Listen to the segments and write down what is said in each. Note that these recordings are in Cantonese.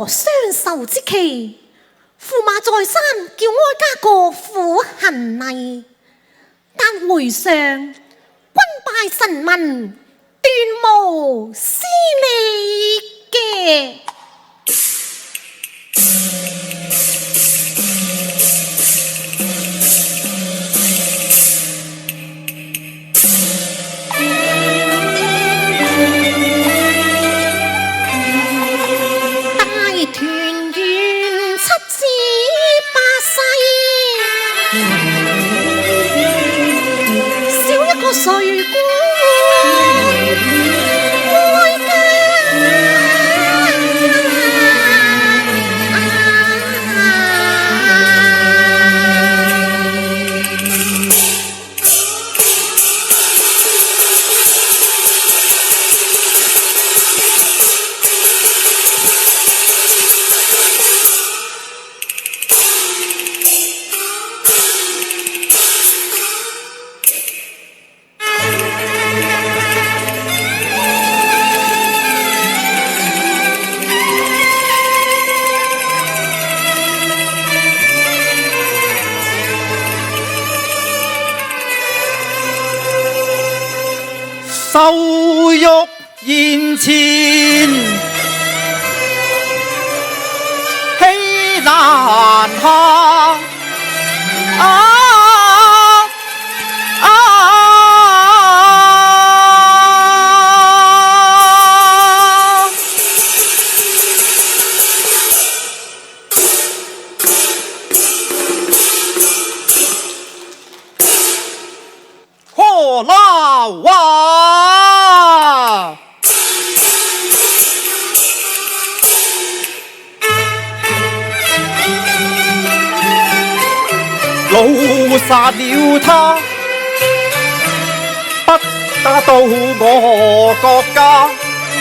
相受之期，駙馬在山，叫哀家過苦行泥。但回上君拜臣民，斷無私利嘅。誰管哀家？羞辱現前，氣難下。可拉哇！老殺了他，不得到我國家，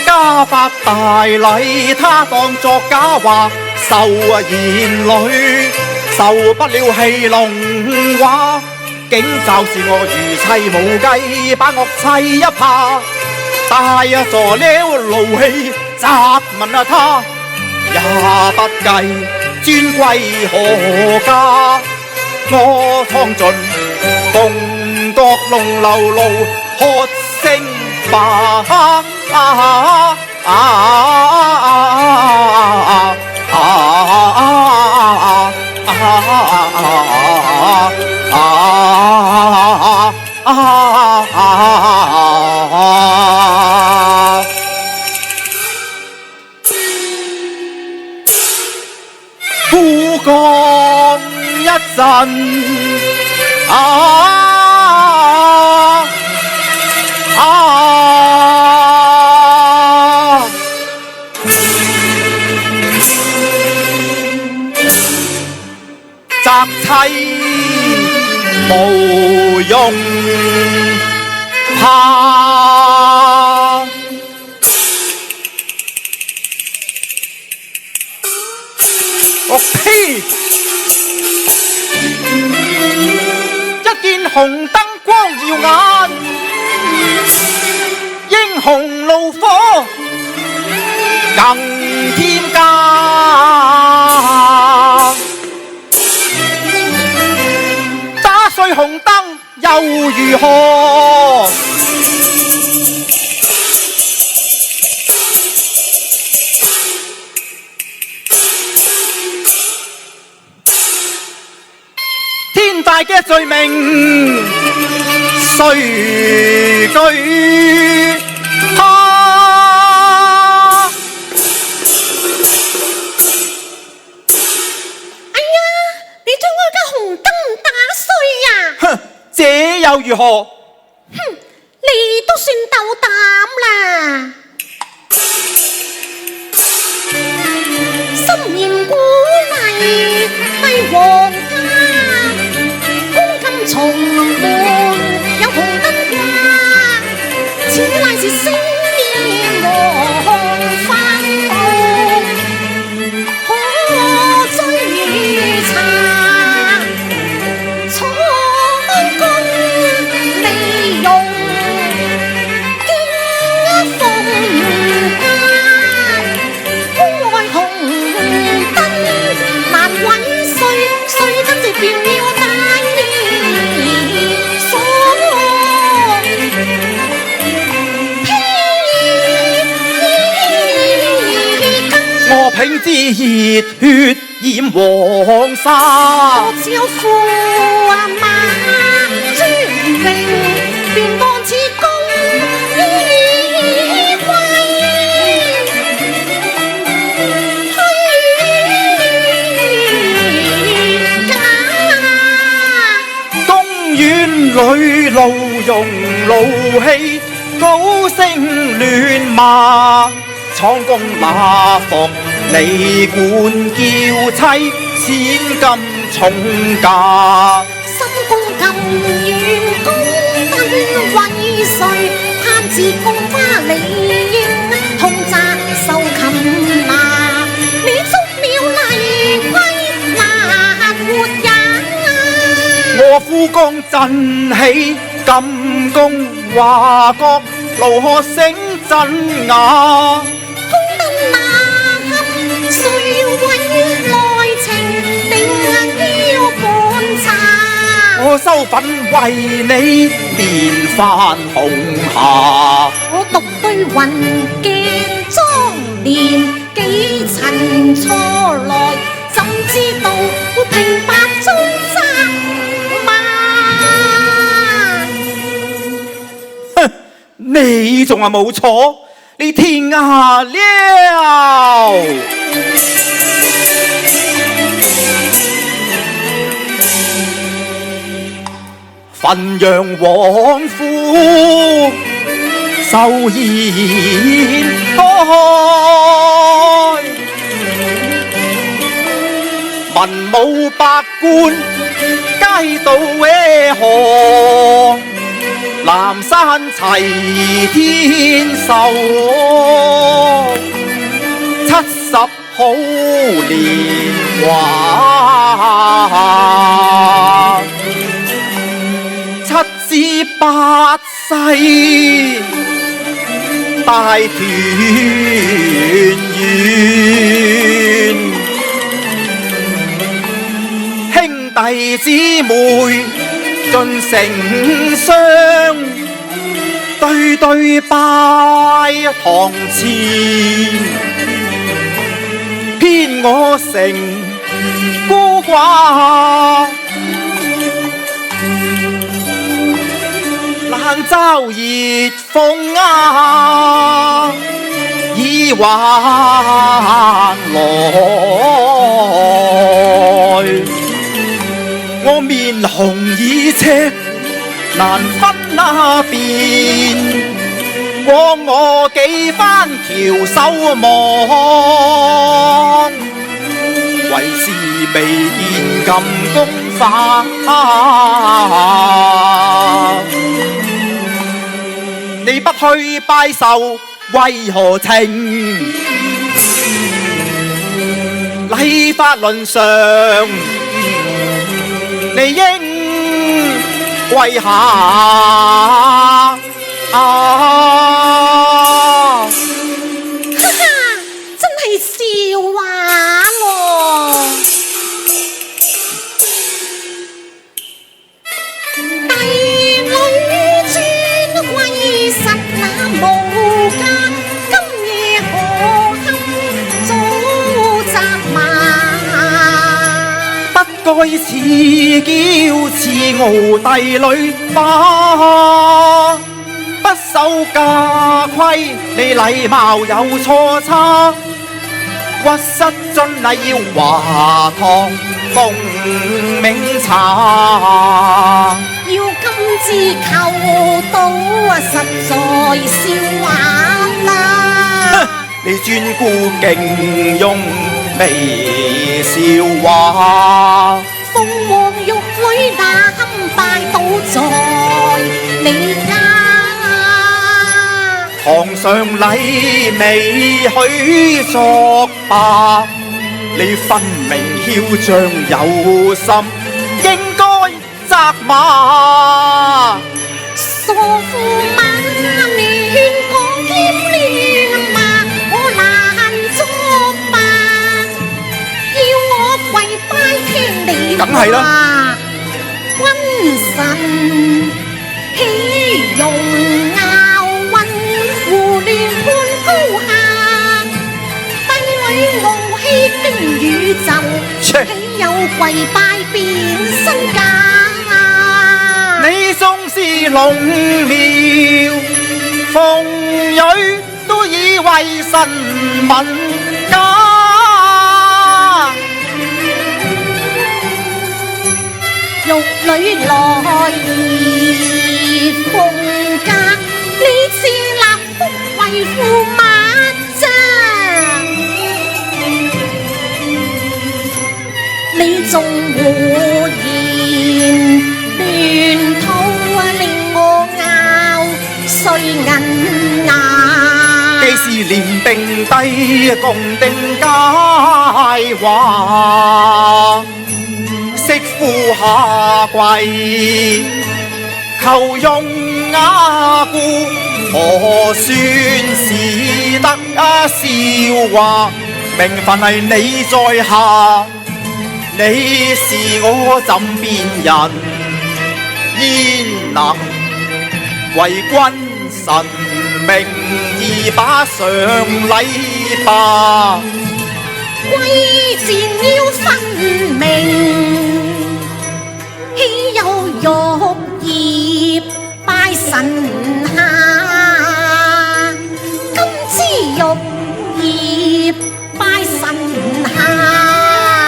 家法大禮，他當作假話，受言累，受不了戲弄話。竟嘲笑我如妻無計，把惡妻一拍，大傻了怒氣責問他，也不計尊貴何家。我蒼盡鳳閣龍流露，喝聲罷。苦幹一陣責妻無用怕。我呸！一見紅燈光耀眼，英雄怒火更添加。打碎紅燈又如何？天大嘅罪名，誰懼怕？哎呀，你將我嘅紅燈打碎呀！哼，這又如何？哼，你都算鬥膽啦！深言鼓勵帝皇家，公金重門有紅燈掛，此乃是星焰和帆布，可追查。楚公利用經風間，宮外紅燈難毀碎，碎得這變了大所我拼之熱血染黃沙，我只有駙馬朱榮，便當此公依歸。公園裏怒容怒氣，高聲亂罵，闖公那服你管叫妻，千金重價。心公咁遠，公燈為誰？攀自公花理應，通詐受擒拿。你捉了黎虧，難活也。我夫公振起金公華國，怒喝聲震啞。公燈那堪誰為內情，定要盤查。我收粉為你面翻紅霞，我獨對雲鏡妝蓮，幾層錯來，怎知道會平白中責罵？哼！你仲話冇錯？你天下了！汾陽王府壽宴開，文武百官街道為何？南山齊天壽，70好年華，7至8世大團圓，兄弟姊妹盡成雙，對對拜堂前，偏我成孤寡，冷嘲熱諷啊，已還來。我面紅耳赤，難分那辨，枉我幾番翹首望，為是未見金公法。你不去拜壽為何情？禮法倫常，你應跪下。哈哈，真係笑話喎！帝女尊貴實那無價，今夜何堪遭責罵？不該似驕似傲帝女花，不守家規，你禮貌有錯差，屈膝遵禮要華堂奉茗茶。要今次求到實在笑話啦！你專顧勁用微笑話，鳳凰玉女那堪拜倒在你家。堂上禮未許作罷，你分明囂張有心，應該責罵。傻駙馬你講兼亂罵，我難作罷。要我跪拜聽你梗係啦，君臣豈容拗混，胡亂判高下。帝女傲氣經宇宙，豈有跪拜變身價？你縱是龍廟鳳蕊，都以為神民家。玉女來而奉駕，你自立福為駙馬啫。你縱胡言亂吐，令我拗碎銀牙。既是連定低共定佳話，惜夫下跪求用雅故，可算是得笑話？名分係你在下，你是我枕邊人，焉能為君臣名義把上禮罷？貴賤要分明，豈有玉葉拜神下？今之玉葉拜神下，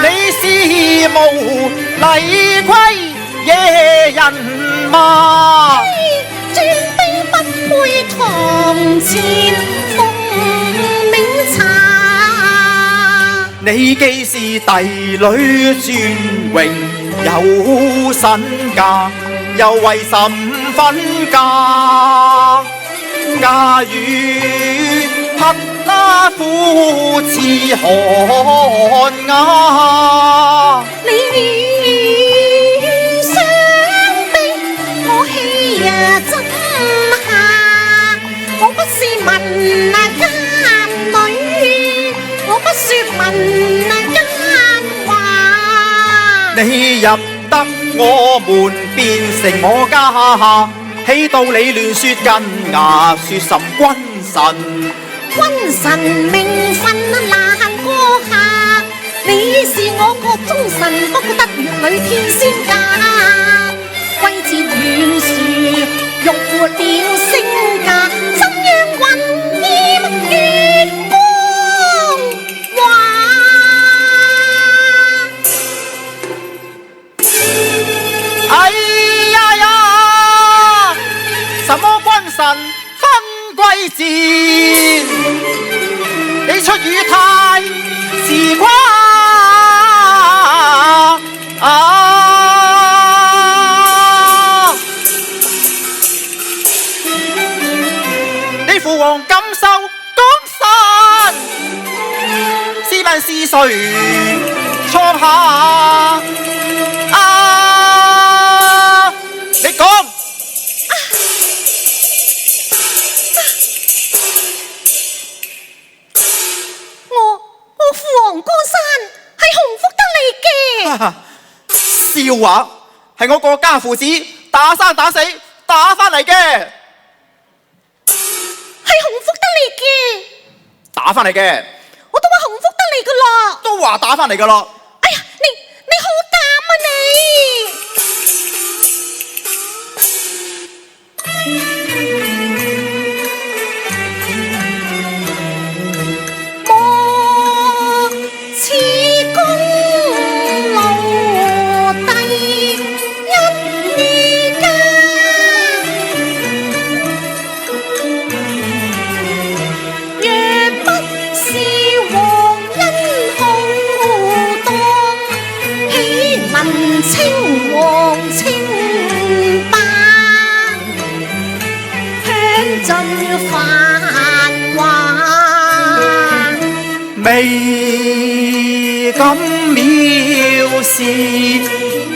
你是無禮規野人嘛？尊卑不配堂前奉茗茶。你既是帝女尊榮有身價，又為甚分家？假如匹拉夫似寒鴉，你想逼我氣怎下？我不是民間女，我不說民間話。你入得我門變成我家，豈道你亂說根牙，說甚君臣？君臣名分難過下，你是我國忠臣，不過得月裏天仙家。貴賤懸殊，欲活了父王感受江山，試問是誰創下？你講。我父王江山係洪福得嚟嘅。笑話，係我個家父子打生打死打翻嚟嘅，係洪福得嚟嘅，打翻嚟嘅，我都話洪福得嚟噶啦，都話打翻嚟噶咯。哎呀，你好膽啊稱王稱霸，享盡繁華，未敢藐視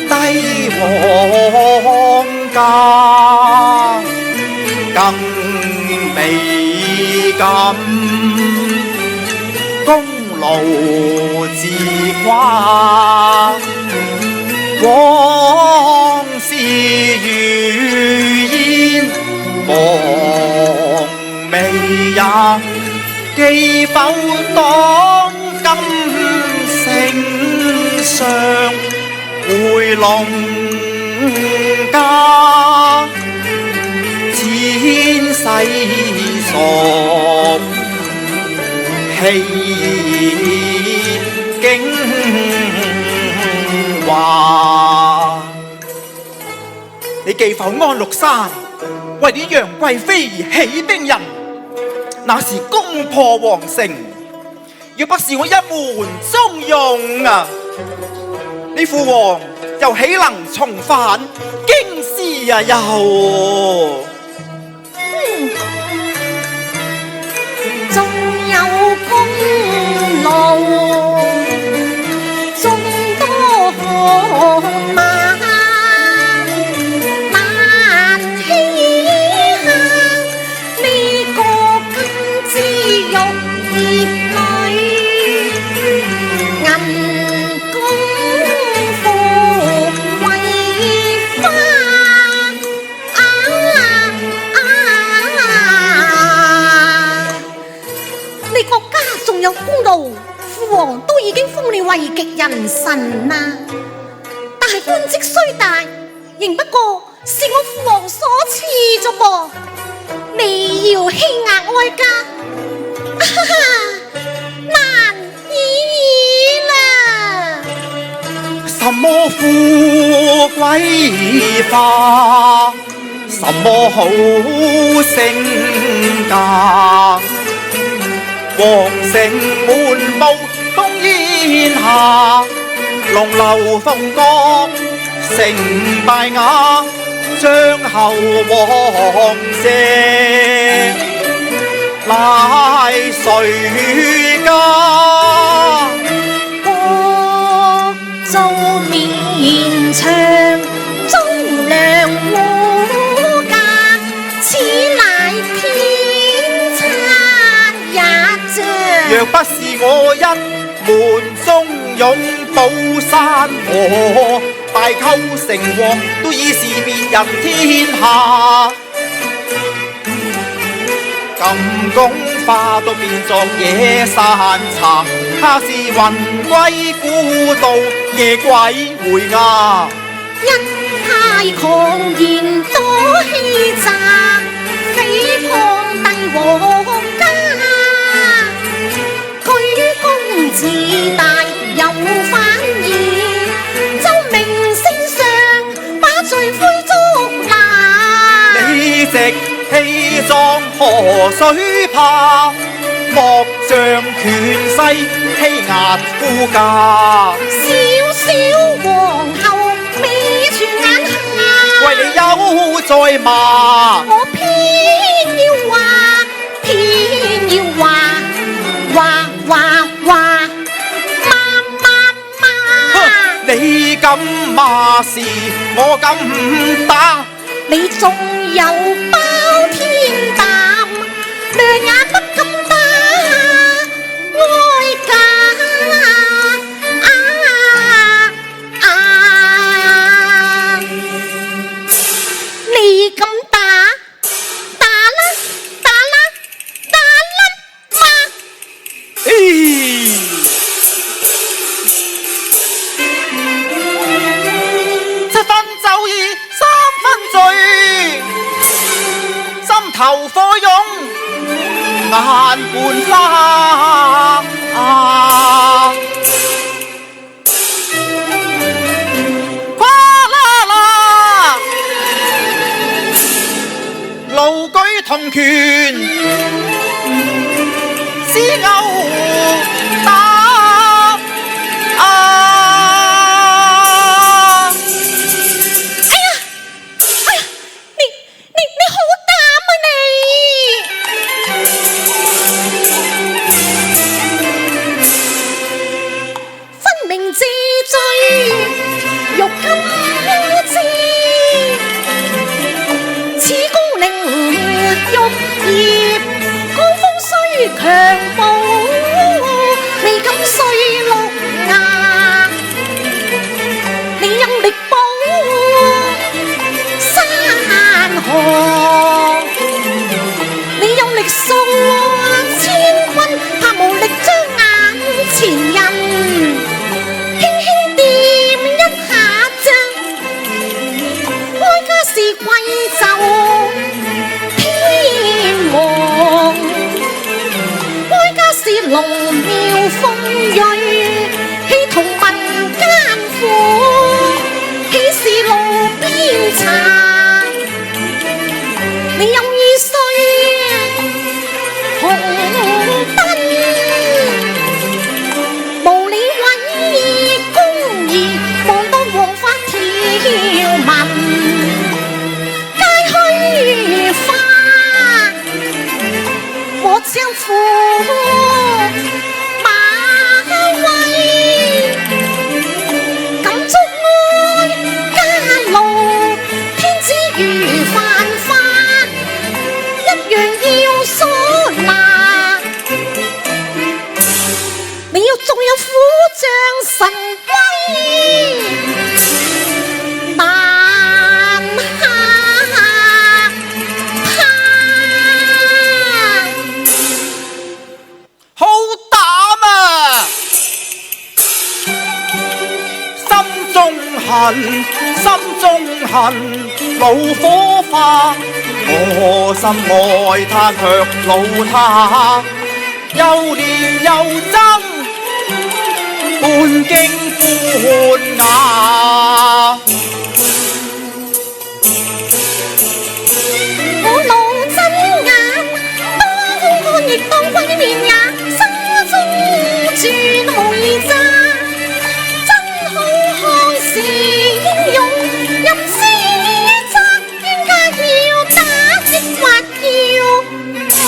帝王家，更未敢功勞自誇。往事如煙，望未也記否當今丞相回籠家，千世索氣景話，你既否安祿山，為了楊貴妃而起兵人，那是攻破皇城。要不是我一門忠勇啊，你父王又豈能重返京師啊？又仲有功勞眾多汗馬難欺下，呢個金枝玉葉裏銀弓復為花。你國家仲有功勞，父王都已經封你位極人臣啦。但係官職雖大，仍不過是我父王所賜啫噃。你要欺壓哀家，難以啦。什麼富貴化，什麼好性格，皇城滿布烽煙下，龍樓鳳閣成敗瓦，將後王謝乃誰家？國祚綿長，忠良護駕，此乃天差也著。若不是我一門忠勇保山河，大寇成王都已是別人天下。金宮花都變作野山茶，他是雲歸故道夜鬼回家。一派狂言多欺詐，誹謗帝王家。居功自大又反意，奏明聖上把罪魁捉拿。你直氣壯何須怕？莫仗權勢欺壓夫家。小小皇后未全眼下，為你有在罵，我偏要話，偏敢罵時，我敢打。你仲有包天膽，兩眼不敢打哀家你敢打？打啦，打啦，打啦嘛！七分酒意三分醉，心頭火湧眼半花。嘩啦啦，路舉銅拳，獅牛打。強暴，你敢碎綠牙，你有力保山河，你有力掃千軍，怕無力將眼前人輕輕掂一下啫，哀家是貴胄天王。是龍廟風蕊，氣同民間苦，豈是路邊茶？你有意碎紅燈，無理毀公義，望到黃髮條紋，皆虛花，我將苦。仲有虎將神威，難下好膽啊！心中恨，心中恨，老火花。我心愛他卻老他，又憐又憎。半驚半訝，我老真眼，當空看亦當鬼面也，心中轉回咋，真好看是英勇，任是責冤家要打抑或要罵。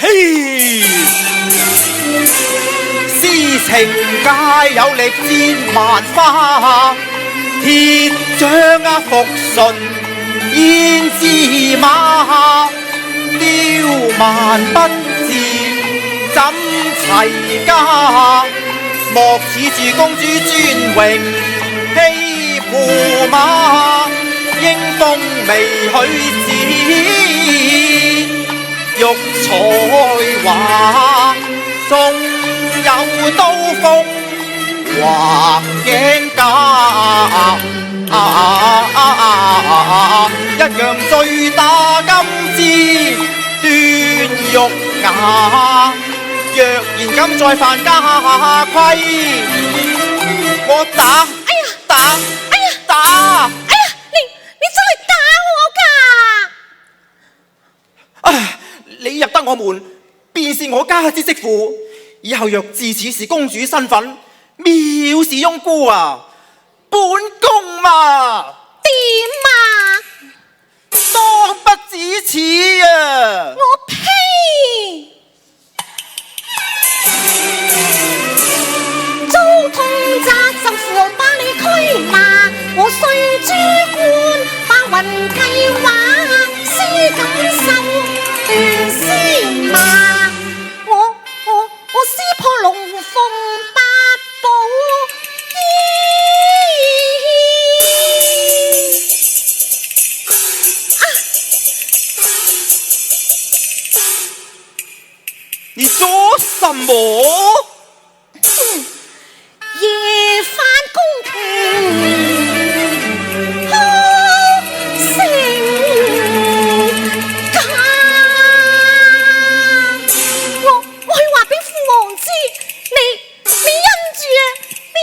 嘿！情界有力戰萬花，鐵掌復順胭脂馬，刁蠻不治怎齊家？莫恃住公主尊榮欺駙馬，應封媚許子玉彩華，縱有刀鋒或頸甲，一樣醉打金枝斷玉牙。若然敢再犯家規，我打！哎呀，打！哎呀，打！哎呀，你真係打我㗎！唉，你入得我門，便是我家之媳婦。以後若自此是公主身份，藐視翁姑啊，本宮嘛點啊？當不止此啊！我呸！遭通詐就計劃，思感受斷絲麻。我撕破龍鳳八寶你做什麼？夜返宮廷，好成家。我去話俾父王知，你因住啊，你。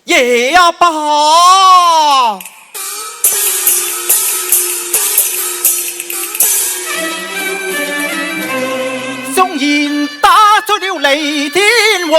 爺啊爸！縱然打出了離天王，